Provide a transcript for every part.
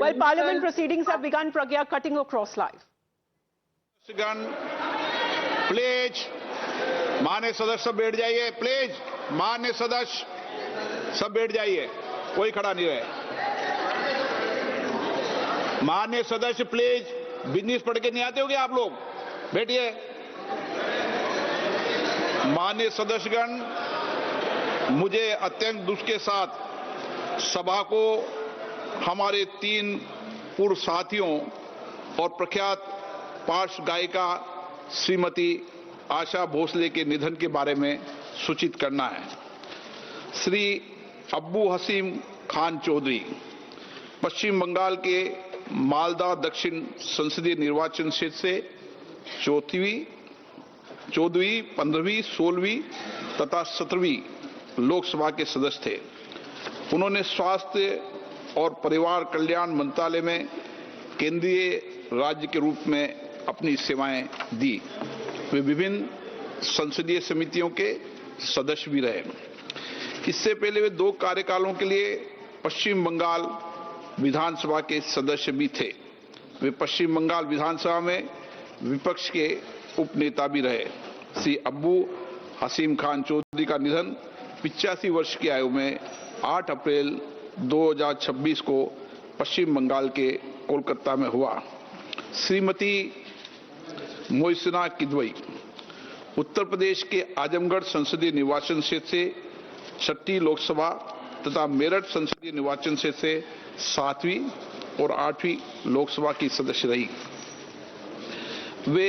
Well, Parliament proceedings have begun. Pragya cutting across live. Please माननीय सदस्य सब बैठ जाइए। प्लीज माननीय सदस्य सब बैठ जाइए, कोई खड़ा नहीं रहे। माननीय सदस्य प्लीज, बिजनेस पढ़ के नहीं आते होगे आप लोग, बैठिए। माननीय सदस्यगण, मुझे अत्यंत दुख के साथ सभा को हमारे 3 पूर्व साथियों और प्रख्यात पार्श्व गायिका श्रीमती आशा भोसले के निधन के बारे में सूचित करना है। श्री अब्बू हसीम खान चौधरी पश्चिम बंगाल के मालदा दक्षिण संसदीय निर्वाचन क्षेत्र से 14वीं, 15वीं, 16वीं तथा 17वीं लोकसभा के सदस्य थे। उन्होंने स्वास्थ्य और परिवार कल्याण मंत्रालय में केंद्रीय राज्य के रूप में अपनी सेवाएं दी। वे विभिन्न संसदीय समितियों के सदस्य भी रहे। इससे पहले वे 2 कार्यकालों के लिए पश्चिम बंगाल विधानसभा के सदस्य भी थे। वे पश्चिम बंगाल विधानसभा में विपक्ष के उपनेता भी रहे। श्री अब्बू हसीम खान चौधरी का निधन 85 वर्ष की आयु में 8 अप्रैल 2026 को पश्चिम बंगाल के कोलकाता में हुआ। श्रीमती मोहसिना किदवई उत्तर प्रदेश के आजमगढ़ संसदीय निर्वाचन क्षेत्र से 6ठी लोकसभा तथा मेरठ संसदीय निर्वाचन क्षेत्र से 7वीं और 8वीं लोकसभा की सदस्य रही। वे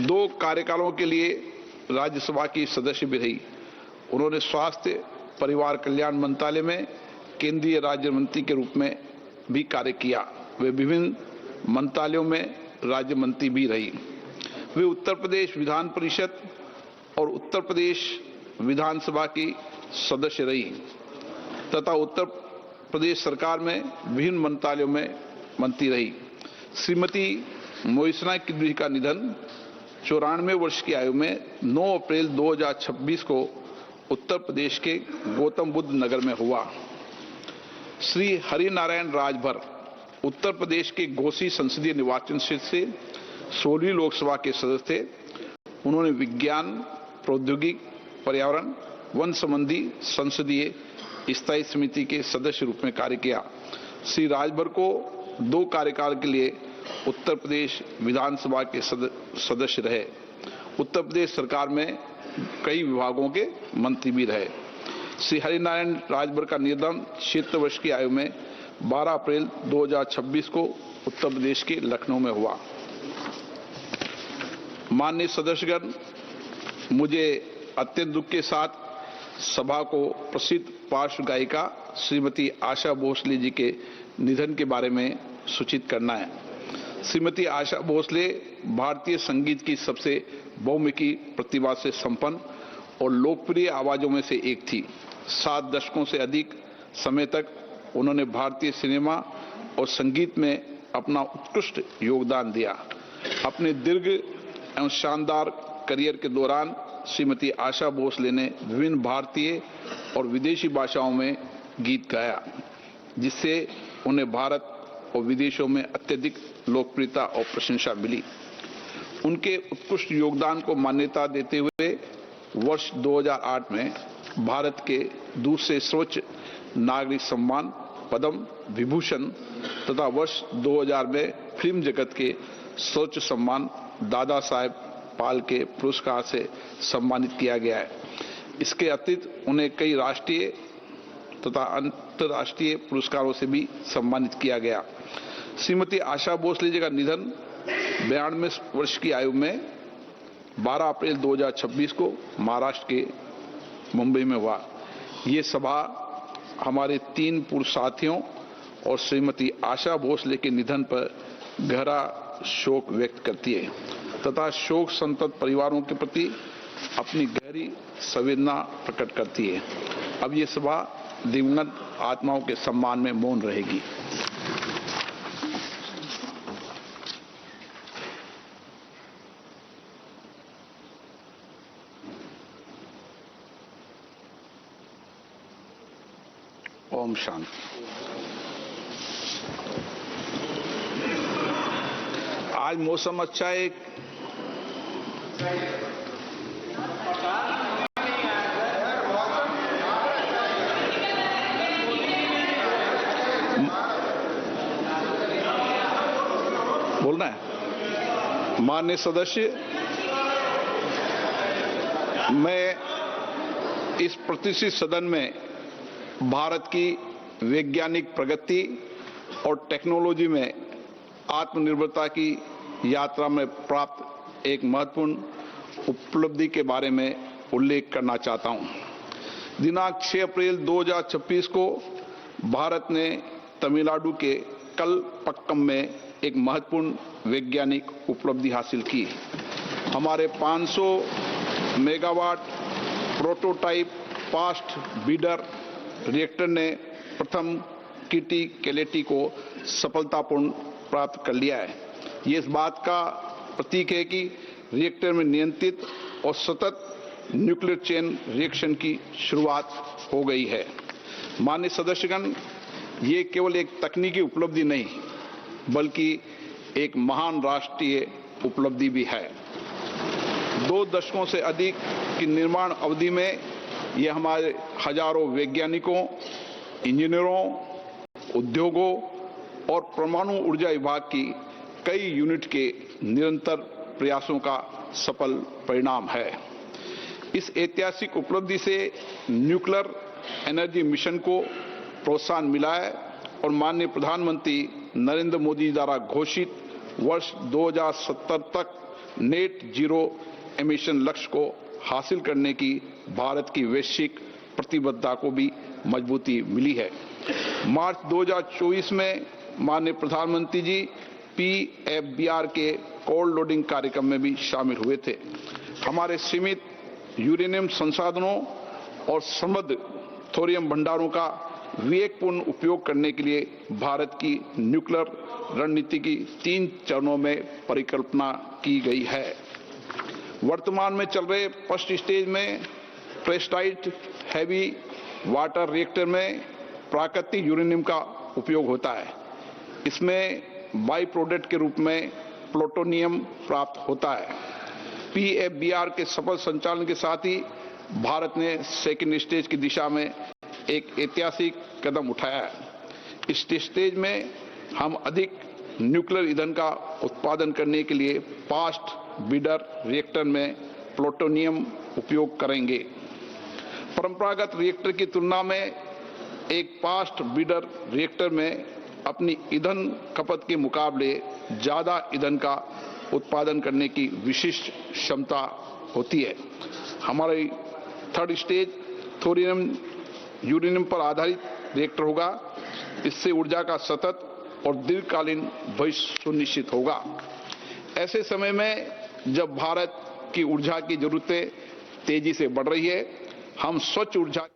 2 कार्यकालों के लिए राज्यसभा की सदस्य भी रही। उन्होंने स्वास्थ्य परिवार कल्याण मंत्रालय में केंद्रीय राज्य मंत्री के रूप में भी कार्य किया। वे विभिन्न मंत्रालयों में राज्य मंत्री भी रही। वे उत्तर प्रदेश विधान परिषद और उत्तर प्रदेश विधानसभा की सदस्य रही तथा उत्तर प्रदेश सरकार में विभिन्न मंत्रालयों में मंत्री रही। श्रीमती मोहसिना किदवई का निधन 94 वर्ष की आयु में 9 अप्रैल 2026 को उत्तर प्रदेश के गौतम बुद्ध नगर में हुआ। श्री हरिनारायण राजभर उत्तर प्रदेश के घोसी संसदीय निर्वाचन क्षेत्र से 16वीं लोकसभा के सदस्य थे। उन्होंने विज्ञान, प्रौद्योगिकी, पर्यावरण, वन संबंधी संसदीय स्थायी समिति के सदस्य रूप में कार्य किया। श्री राजभर को 2 कार्यकाल के लिए उत्तर प्रदेश विधानसभा के सदस्य रहे। उत्तर प्रदेश सरकार में कई विभागों के मंत्री भी रहे। श्री हरिनारायण राजभर का निधन 76 वर्ष की आयु में 12 अप्रैल 2026 को उत्तर प्रदेश के लखनऊ में हुआ। माननीय सदस्यगण, मुझे अत्यंत दुख के साथ सभा को प्रसिद्ध पार्श्व गायिका श्रीमती आशा भोसले जी के निधन के बारे में सूचित करना है। श्रीमती आशा भोसले भारतीय संगीत की सबसे बहुमुखी प्रतिभा से संपन्न और लोकप्रिय आवाजों में से एक थी। 7 दशकों से अधिक समय तक उन्होंने भारतीय सिनेमा और संगीत में अपना उत्कृष्ट योगदान दिया। अपने दीर्घ एवं शानदार करियर के दौरान श्रीमती आशा भोसले ने विभिन्न भारतीय और विदेशी भाषाओं में गीत गाया, जिससे उन्हें भारत और विदेशों में अत्यधिक लोकप्रियता और प्रशंसा मिली। उनके उत्कृष्ट योगदान को मान्यता देते हुए वर्ष 2008 में भारत के दूसरे सर्वोच्च नागरिक सम्मान पद्म विभूषण तथा वर्ष 2000 में फिल्म जगत के सर्वोच्च सम्मान दादा साहेब फाल्के पुरस्कार से सम्मानित किया गया है। इसके अतिरिक्त उन्हें कई राष्ट्रीय तथा अंतर्राष्ट्रीय पुरस्कारों से भी सम्मानित किया गया। श्रीमती आशा भोसले जी का निधन 92 वर्ष की आयु में 12 अप्रैल 2026 को महाराष्ट्र के मुंबई में हुआ। ये सभा हमारे 3 पूर्व साथियों और श्रीमती आशा भोसले के निधन पर गहरा शोक व्यक्त करती है तथा शोक संतप्त परिवारों के प्रति अपनी गहरी संवेदना प्रकट करती है। अब ये सभा दिवंगत आत्माओं के सम्मान में मौन रहेगी। ओम शांति। आज मौसम अच्छा है। बोलना है। माननीय सदस्य, मैं इस प्रतिष्ठित सदन में भारत की वैज्ञानिक प्रगति और टेक्नोलॉजी में आत्मनिर्भरता की यात्रा में प्राप्त एक महत्वपूर्ण उपलब्धि के बारे में उल्लेख करना चाहता हूं। दिनांक 6 अप्रैल 2026 को भारत ने तमिलनाडु के कलपक्कम में एक महत्वपूर्ण वैज्ञानिक उपलब्धि हासिल की। हमारे 500 megawatt prototype fast breeder reactor ने प्रथम किटी कैलेटी को सफलतापूर्ण प्राप्त कर लिया है। ये इस बात का प्रतीक है कि रिएक्टर में नियंत्रित और सतत न्यूक्लियर चेन रिएक्शन की शुरुआत हो गई है। माननीय सदस्यगण, ये केवल एक तकनीकी उपलब्धि नहीं बल्कि एक महान राष्ट्रीय उपलब्धि भी है। 2 दशकों से अधिक की निर्माण अवधि में यह हमारे हजारों वैज्ञानिकों, इंजीनियरों, उद्योगों और परमाणु ऊर्जा विभाग की कई यूनिट के निरंतर प्रयासों का सफल परिणाम है। इस ऐतिहासिक उपलब्धि से न्यूक्लियर एनर्जी मिशन को प्रोत्साहन मिला है और माननीय प्रधानमंत्री नरेंद्र मोदी द्वारा घोषित वर्ष 2070 तक नेट जीरो एमिशन लक्ष्य को हासिल करने की भारत की वैश्विक प्रतिबद्धता को भी मजबूती मिली है। मार्च 2024 में माननीय प्रधानमंत्री जी PFBR के कोल्ड लोडिंग कार्यक्रम में भी शामिल हुए थे। हमारे सीमित यूरेनियम संसाधनों और समृद्ध थोरियम भंडारों का विवेकपूर्ण उपयोग करने के लिए भारत की न्यूक्लियर रणनीति की 3 चरणों में परिकल्पना की गई है। वर्तमान में चल रहे फर्स्ट स्टेज में प्रेस्टाइज्ड हैवी वाटर रिएक्टर में प्राकृतिक यूरेनियम का उपयोग होता है। इसमें बाई प्रोडक्ट के रूप में प्लूटोनियम प्राप्त होता है। PFBR के सफल संचालन के साथ ही भारत ने सेकेंड स्टेज की दिशा में एक ऐतिहासिक कदम उठाया है। इस स्टेज में हम अधिक न्यूक्लियर ईंधन का उत्पादन करने के लिए फास्ट ब्रीडर रिएक्टर में प्लूटोनियम उपयोग करेंगे। परंपरागत रिएक्टर की तुलना में एक फास्ट ब्रीडर रिएक्टर में अपनी ईंधन खपत के मुकाबले ज्यादा ईंधन का उत्पादन करने की विशिष्ट क्षमता होती है। हमारी थर्ड स्टेज थोरियम यूरेनियम पर आधारित रिएक्टर होगा। इससे ऊर्जा का सतत और दीर्घकालीन भविष्य सुनिश्चित होगा। ऐसे समय में जब भारत की ऊर्जा की जरूरतें तेजी से बढ़ रही है, हम स्वच्छ ऊर्जा